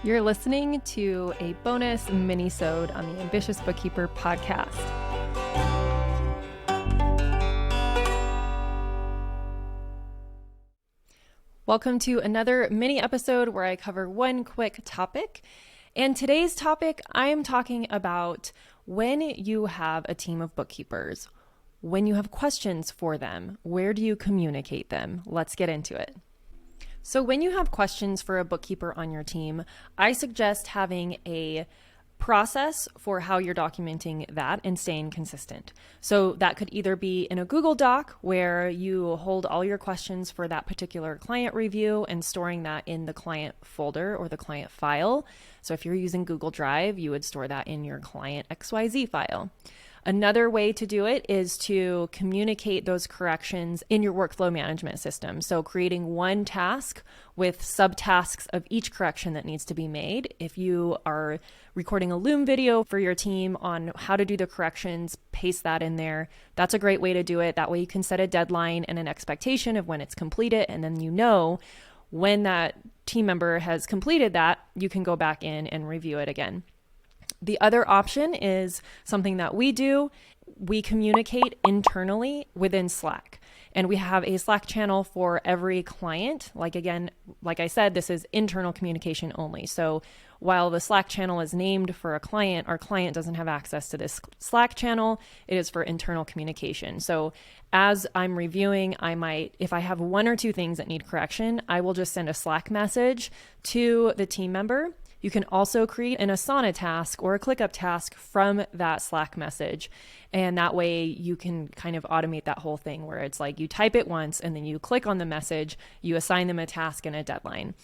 You're listening to a bonus MINIsode on the Ambitious Bookkeeper Podcast. Welcome to another mini episode where I cover one quick topic. And today's topic, I am talking about when you have a team of bookkeepers, when you have questions for them, where do you communicate them? Let's get into it. So when you have questions for a bookkeeper on your team, I suggest having a process for how you're documenting that and staying consistent. So that could either be in a Google Doc where you hold all your questions for that particular client review and storing that in the client folder or the client file. So if you're using Google Drive, you would store that in your client XYZ file. Another way to do it is to communicate those corrections in your workflow management system. So creating one task with subtasks of each correction that needs to be made. If you are recording a Loom video for your team on how to do the corrections, paste that in there. That's a great way to do it. That way you can set a deadline and an expectation of when it's completed, and then you know when that team member has completed that, you can go back in and review it again. The other option is something that we do. We communicate internally within Slack, and we have a Slack channel for every client. Like I said, this is internal communication only. So while the Slack channel is named for a client, our client doesn't have access to this Slack channel. It is for internal communication. So as I'm reviewing, if I have one or two things that need correction, I will just send a Slack message to the team member. You can also create an Asana task or a ClickUp task from that Slack message. And that way you can kind of automate that whole thing where it's like you type it once and then you click on the message, you assign them a task and a deadline.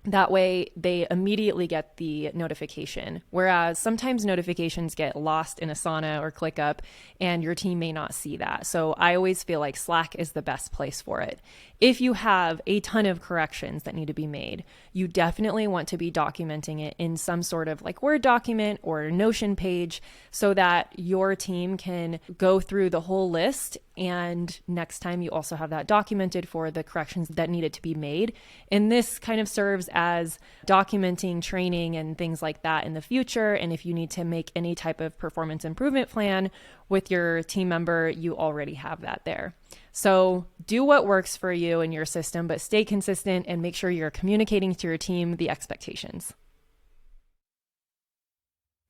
That way they immediately get the notification. Whereas sometimes notifications get lost in Asana or ClickUp and your team may not see that. So I always feel like Slack is the best place for it. If you have a ton of corrections that need to be made, you definitely want to be documenting it in some sort of like Word document or Notion page so that your team can go through the whole list, and next time you also have that documented for the corrections that needed to be made. And this kind of serves as documenting training and things like that in the future. And if you need to make any type of performance improvement plan with your team member, you already have that there. So do what works for you in your system, but stay consistent and make sure you're communicating to your team the expectations.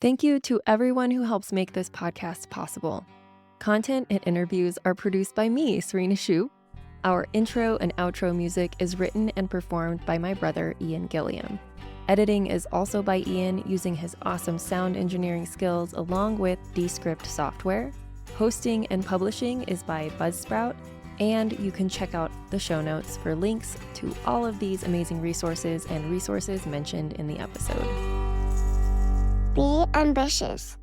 Thank you to everyone who helps make this podcast possible. Content and interviews are produced by me, Serena Shu. Our intro and outro music is written and performed by my brother, Ian Gilliam. Editing is also by Ian using his awesome sound engineering skills along with Descript software. Hosting and publishing is by Buzzsprout, and you can check out the show notes for links to all of these amazing resources and resources mentioned in the episode. Be ambitious.